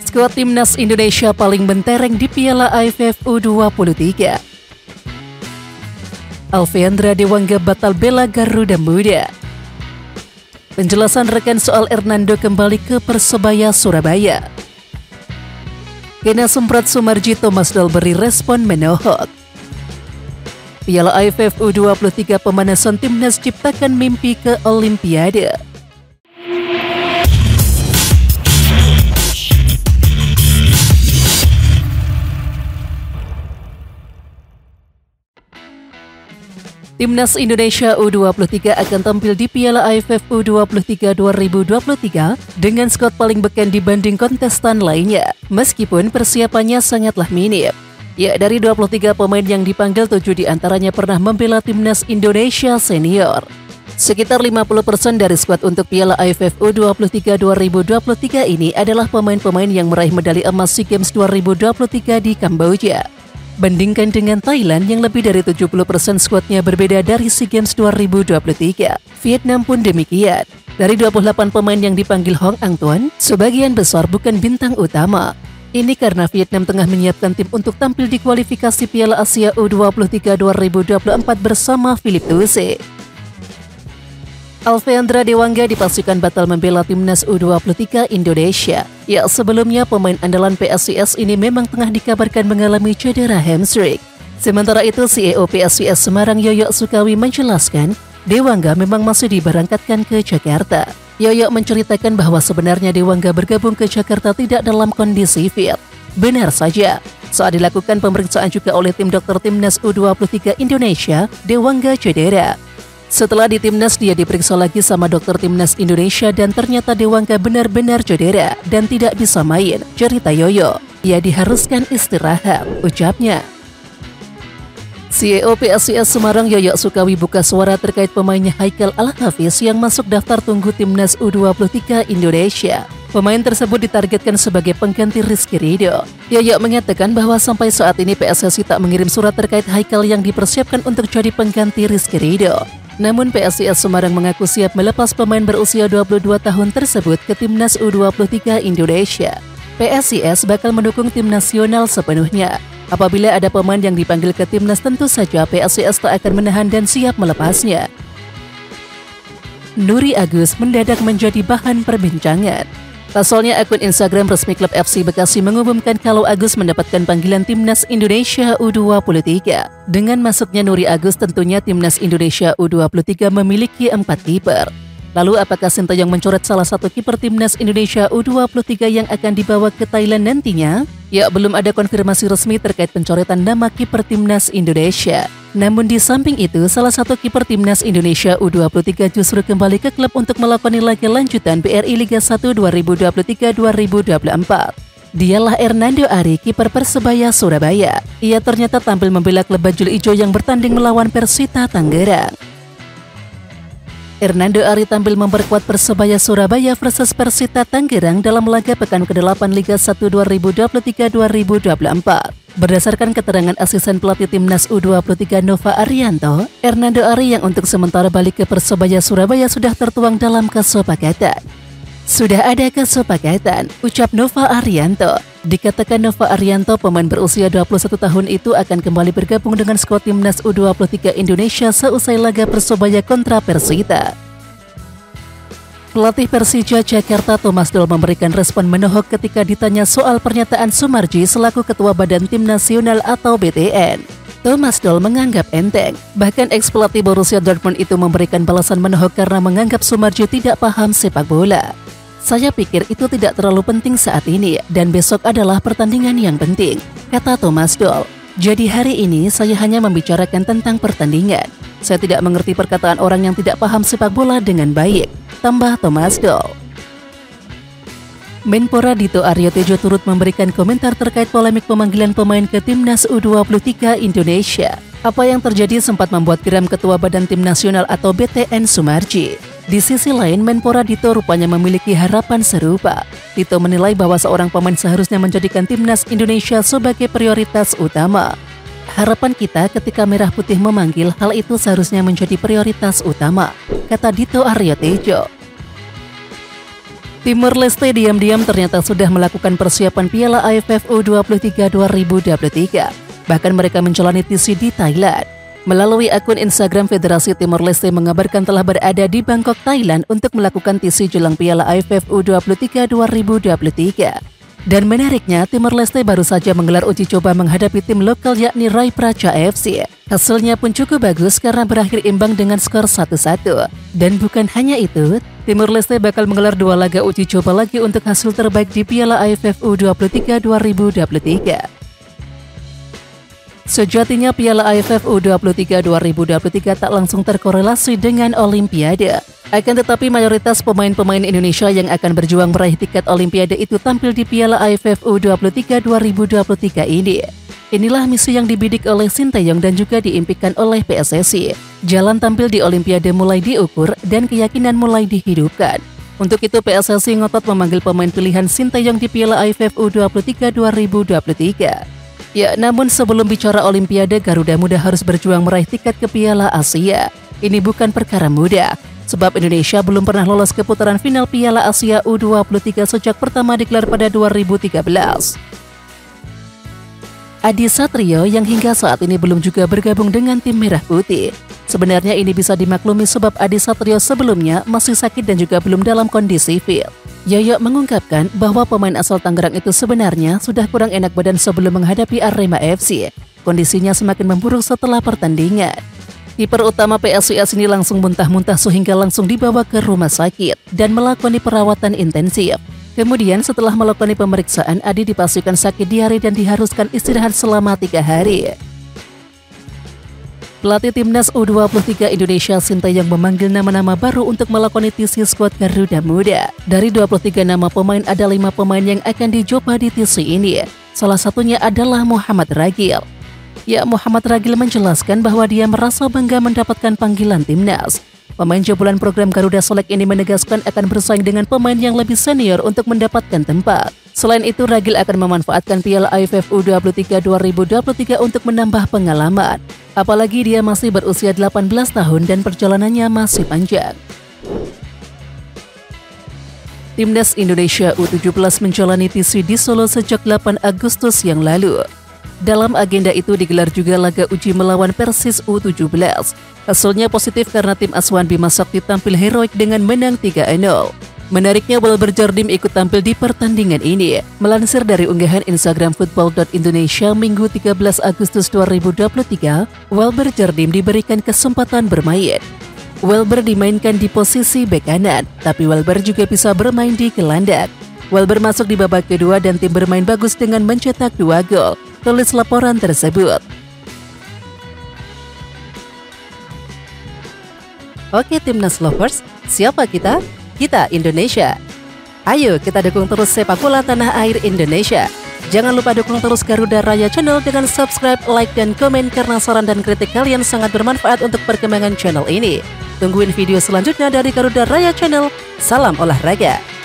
Skuad timnas Indonesia paling mentereng di Piala AFF U23. Alfeandra Dewangga batal bela Garuda Muda. Penjelasan rekan soal Hernando kembali ke Persebaya Surabaya. Kena semprot Sumarji, Thomas Doll beri respon menohok. Piala AFF U23 pemanasan timnas ciptakan mimpi ke Olimpiade. Timnas Indonesia U23 akan tampil di Piala AFF U23 2023 dengan skuad paling beken dibanding kontestan lainnya, meskipun persiapannya sangatlah minim. Ya, dari 23 pemain yang dipanggil, 7 diantaranya pernah membela timnas Indonesia senior. Sekitar 50% dari skuad untuk Piala AFF U23 2023 ini adalah pemain-pemain yang meraih medali emas SEA Games 2023 di Kamboja. Bandingkan dengan Thailand yang lebih dari 70% skuadnya berbeda dari SEA Games 2023. Vietnam pun demikian. Dari 28 pemain yang dipanggil Hong Ang Tuan, sebagian besar bukan bintang utama. Ini karena Vietnam tengah menyiapkan tim untuk tampil di kualifikasi Piala Asia U23 2024 bersama Philippe Thuse. Alfeandra Dewangga dipastikan batal membela timnas U23 Indonesia. Ya, sebelumnya pemain andalan PSIS ini memang tengah dikabarkan mengalami cedera hamstring. Sementara itu, CEO PSIS Semarang Yoyo Sukawi menjelaskan, Dewangga memang masih diberangkatkan ke Jakarta. Yoyo menceritakan bahwa sebenarnya Dewangga bergabung ke Jakarta tidak dalam kondisi fit. Benar saja, saat dilakukan pemeriksaan juga oleh tim dokter timnas U23 Indonesia, Dewangga cedera. Setelah di timnas, dia diperiksa lagi sama dokter timnas Indonesia dan ternyata Dewangga benar-benar cedera dan tidak bisa main, cerita Yoyo. Ia diharuskan istirahat, ucapnya. CEO PSIS Semarang Yoyo Sukawi buka suara terkait pemainnya Haikal Al-Hafiz yang masuk daftar tunggu timnas U23 Indonesia. Pemain tersebut ditargetkan sebagai pengganti Rizky Ridho. Yoyo mengatakan bahwa sampai saat ini PSSI tak mengirim surat terkait Haikal yang dipersiapkan untuk jadi pengganti Rizky Ridho. Namun PSIS Semarang mengaku siap melepas pemain berusia 22 tahun tersebut ke timnas U23 Indonesia. PSIS bakal mendukung tim nasional sepenuhnya. Apabila ada pemain yang dipanggil ke timnas, tentu saja PSIS tak akan menahan dan siap melepasnya. Nuri Agus mendadak menjadi bahan perbincangan. Pasalnya, akun Instagram resmi klub FC Bekasi mengumumkan kalau Agus mendapatkan panggilan timnas Indonesia U23. Dengan masuknya Nuri Agus, tentunya timnas Indonesia U23 memiliki 4 kiper. Lalu apakah Sintayong mencoret salah satu kiper timnas Indonesia U23 yang akan dibawa ke Thailand nantinya? Ya, belum ada konfirmasi resmi terkait pencoretan nama kiper timnas Indonesia. Namun di samping itu, salah satu kiper timnas Indonesia U23 justru kembali ke klub untuk melakoni laga lanjutan BRI Liga 1 2023-2024. Dialah Hernando Ari, kiper Persebaya Surabaya. Ia ternyata tampil membela klub bajul ijo yang bertanding melawan Persita Tangerang. Hernando Ari tampil memperkuat Persebaya Surabaya versus Persita Tangerang dalam laga pekan ke-8 Liga 1 2023-2024. Berdasarkan keterangan asisten pelatih timnas U23 Nova Arianto, Hernando Ari yang untuk sementara balik ke Persebaya Surabaya sudah tertuang dalam kesepakatan. Sudah ada kesepakatan, ucap Nova Arianto. Dikatakan Nova Arianto, pemain berusia 21 tahun itu akan kembali bergabung dengan skuad timnas U23 Indonesia seusai laga Persebaya kontra Persita. Pelatih Persija Jakarta Thomas Doll memberikan respon menohok ketika ditanya soal pernyataan Sumarji selaku Ketua Badan Tim Nasional atau BTN. Thomas Doll menganggap enteng. Bahkan ex-pelatih Borussia Dortmund itu memberikan balasan menohok karena menganggap Sumarji tidak paham sepak bola. Saya pikir itu tidak terlalu penting saat ini dan besok adalah pertandingan yang penting, kata Thomas Doll. Jadi hari ini saya hanya membicarakan tentang pertandingan. Saya tidak mengerti perkataan orang yang tidak paham sepak bola dengan baik, tambah Thomas Doll. Menpora Dito Aryo Tejo turut memberikan komentar terkait polemik pemanggilan pemain ke timnas U23 Indonesia. Apa yang terjadi sempat membuat geram Ketua Badan Tim Nasional atau BTN Sumarji. Di sisi lain, Menpora Dito rupanya memiliki harapan serupa. Dito menilai bahwa seorang pemain seharusnya menjadikan timnas Indonesia sebagai prioritas utama. Harapan kita ketika Merah Putih memanggil, hal itu seharusnya menjadi prioritas utama, kata Dito Aryo Tejo. Timor Leste diam-diam ternyata sudah melakukan persiapan Piala AFF U23 2023. Bahkan mereka menjalani TC di Thailand. Melalui akun Instagram Federasi Timor Leste mengabarkan telah berada di Bangkok, Thailand untuk melakukan TC jelang Piala AFF U23 2023. Dan menariknya, Timor Leste baru saja menggelar uji coba menghadapi tim lokal yakni Rai Praja FC. Hasilnya pun cukup bagus karena berakhir imbang dengan skor 1-1. Dan bukan hanya itu, Timor Leste bakal menggelar 2 laga uji coba lagi untuk hasil terbaik di Piala AFF U23 2023. Sejatinya Piala AFF U23 2023 tak langsung terkorelasi dengan Olimpiade. Akan tetapi mayoritas pemain-pemain Indonesia yang akan berjuang meraih tiket Olimpiade itu tampil di Piala AFF U23 2023 ini. Inilah misi yang dibidik oleh Sinteyong dan juga diimpikan oleh PSSI. Jalan tampil di Olimpiade mulai diukur dan keyakinan mulai dihidupkan. Untuk itu PSSI ngotot memanggil pemain pilihan Sinteyong di Piala AFF U23 2023. Ya, namun sebelum bicara Olimpiade, Garuda Muda harus berjuang meraih tiket ke Piala Asia. Ini bukan perkara mudah, sebab Indonesia belum pernah lolos ke putaran final Piala Asia U23 sejak pertama digelar pada 2013. Adi Satrio yang hingga saat ini belum juga bergabung dengan tim Merah Putih. Sebenarnya ini bisa dimaklumi sebab Adi Satrio sebelumnya masih sakit dan juga belum dalam kondisi fit. Yoyo mengungkapkan bahwa pemain asal Tangerang itu sebenarnya sudah kurang enak badan sebelum menghadapi Arema FC. Kondisinya semakin memburuk setelah pertandingan. Kiper utama PSIS ini langsung muntah-muntah sehingga langsung dibawa ke rumah sakit dan melakoni perawatan intensif. Kemudian setelah melakoni pemeriksaan, Adi dipastikan sakit diare dan diharuskan istirahat selama 3 hari. Pelatih Timnas U23 Indonesia Sinteyong memanggil nama-nama baru untuk melakoni TC skuad Garuda Muda. Dari 23 nama pemain, ada 5 pemain yang akan dicoba di TC ini. Salah satunya adalah Muhammad Ragil. Ya, Muhammad Ragil menjelaskan bahwa dia merasa bangga mendapatkan panggilan Timnas. Pemain jebolan program Garuda Select ini menegaskan akan bersaing dengan pemain yang lebih senior untuk mendapatkan tempat. Selain itu, Ragil akan memanfaatkan Piala AFF U23 2023 untuk menambah pengalaman. Apalagi dia masih berusia 18 tahun dan perjalanannya masih panjang. Timnas Indonesia U17 menjalani TC di Solo sejak 8 Agustus yang lalu. Dalam agenda itu digelar juga laga uji melawan Persis U17. Hasilnya positif karena tim asuhan Bima Sakti tampil heroik dengan menang 3-0. Menariknya, Welber Jardim ikut tampil di pertandingan ini. Melansir dari unggahan Instagram football.indonesia Minggu 13 Agustus 2023, Welber Jardim diberikan kesempatan bermain. Welber dimainkan di posisi bek kanan, tapi Welber juga bisa bermain di gelandang. Welber masuk di babak kedua dan tim bermain bagus dengan mencetak 2 gol. Tulis laporan tersebut. Oke Timnas Lovers, siapa kita? Kita Indonesia. Ayo kita dukung terus sepak bola tanah air Indonesia. Jangan lupa dukung terus Garuda Raya Channel dengan subscribe, like, dan komen karena saran dan kritik kalian sangat bermanfaat untuk perkembangan channel ini. Tungguin video selanjutnya dari Garuda Raya Channel. Salam olahraga.